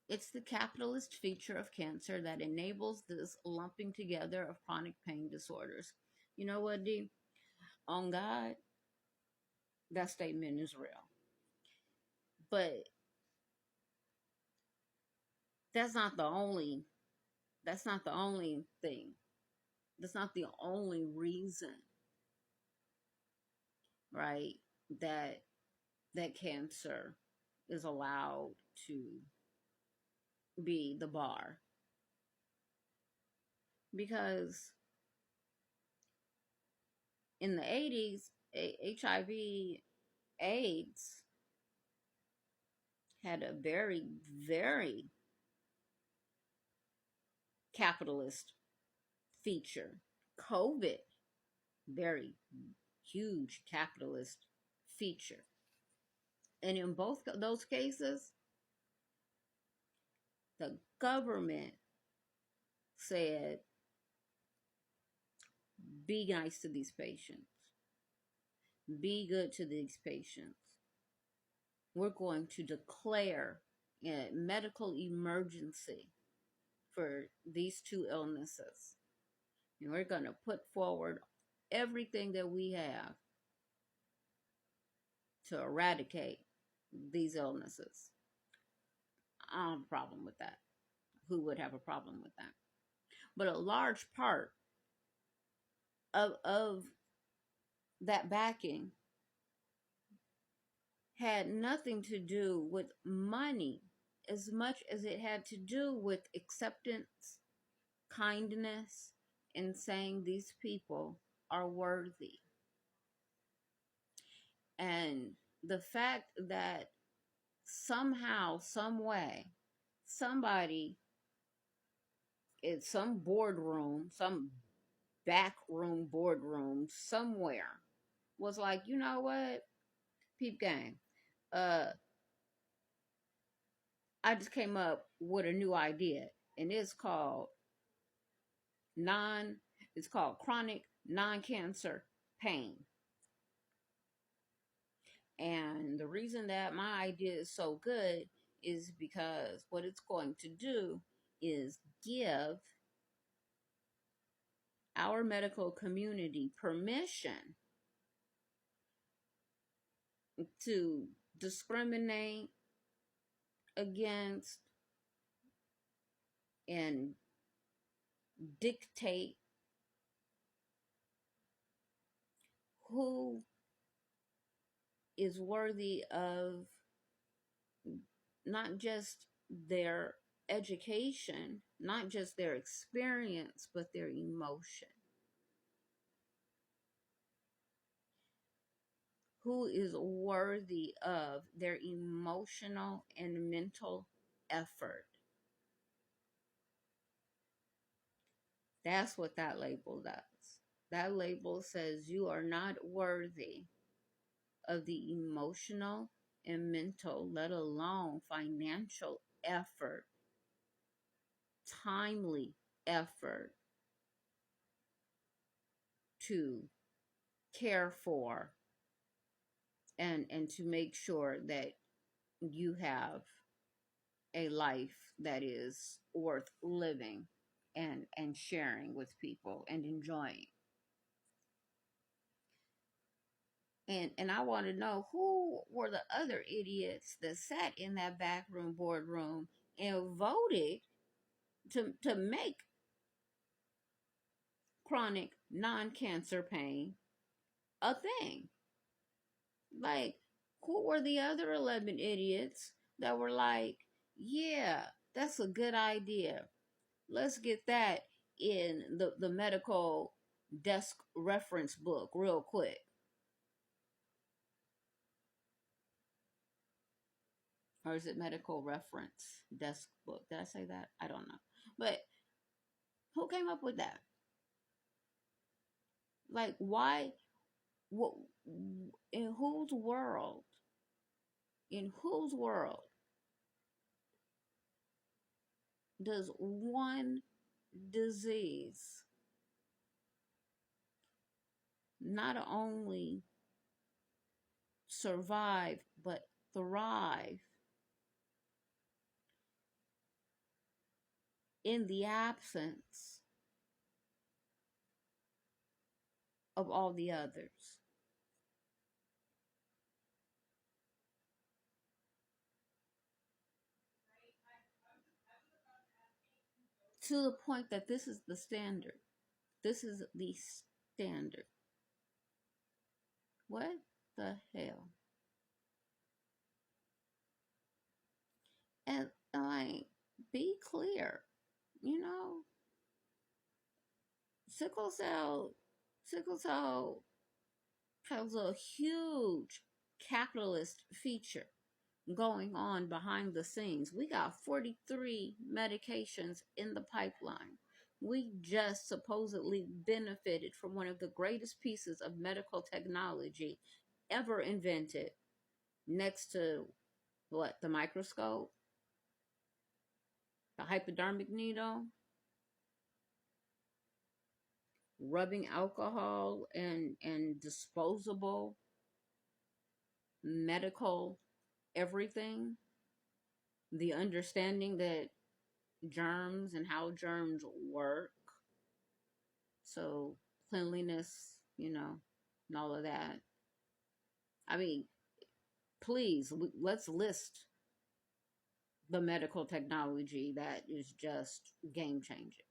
It's the capitalist feature of cancer that enables this lumping together of chronic pain disorders. You know what, D? On God, that statement is real. But that's not the only that's not the only thing. That's not the only reason, right? That that cancer is allowed to be the bar. Because in the 80s, HIV AIDS had a very, very capitalist feature. COVID, very huge capitalist feature. And in both those cases, the government said, be nice to these patients, be good to these patients. We're going to declare a medical emergency for these two illnesses. And we're going to put forward everything that we have to eradicate these illnesses. I don't have a problem with that. Who would have a problem with that? But a large part of that backing had nothing to do with money as much as it had to do with acceptance, kindness, and saying these people are worthy. And the fact that somehow, some way, somebody in some boardroom, some back room boardroom somewhere was like, you know what, peep game, uh, I just came up with a new idea, and non, it's called chronic non-cancer pain. And the reason that my idea is so good is because what it's going to do is give our medical community permission to discriminate against and dictate who is worthy of not just their education, not just their experience, but their emotion. Who is worthy of their emotional and mental effort. That's what that label does. That label says you are not worthy of the emotional and mental, let alone financial effort, timely effort to care for and to make sure that you have a life that is worth living and sharing with people and enjoying. And I want to know who were the other idiots that sat in that backroom boardroom and voted to make chronic non-cancer pain a thing. Like, who were the other 11 idiots that were like, yeah, that's a good idea. Let's get that in the medical desk reference book real quick. Or is it medical reference desk book? Did I say that? I don't know. But who came up with that? Like, why? What? In whose world? In whose world does one disease not only survive but thrive in the absence of all the others. To the point that this is the standard. This is the standard. What the hell? And like, be clear, you know, sickle cell has a huge capitalist feature going on behind the scenes. We got 43 medications in the pipeline. We just supposedly benefited from one of the greatest pieces of medical technology ever invented, next to what, the microscope, the hypodermic needle, rubbing alcohol, and disposable medical everything, the understanding that germs and how germs work, so cleanliness, and all of that. I mean, please, let's list the medical technology that is just game changing,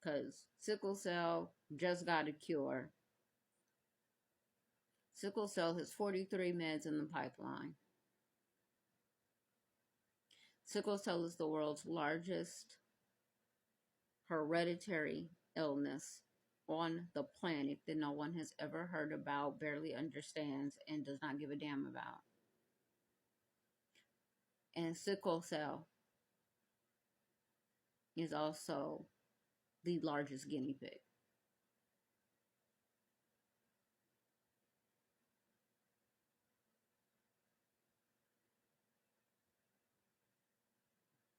because sickle cell just got a cure. Sickle cell has 43 meds in the pipeline. Sickle cell is the world's largest hereditary illness on the planet that no one has ever heard about, barely understands, and does not give a damn about. And sickle cell is also the largest guinea pig.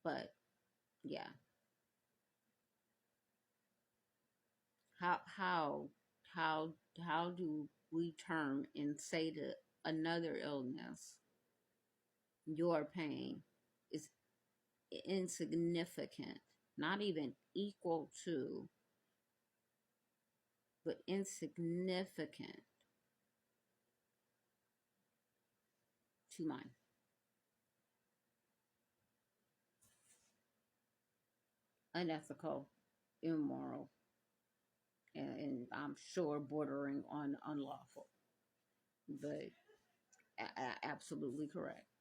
But yeah, how how how how do we term and say to another illness, your pain is insignificant, not even equal to, but insignificant to mine? Unethical, immoral, and I'm sure bordering on unlawful, but absolutely correct.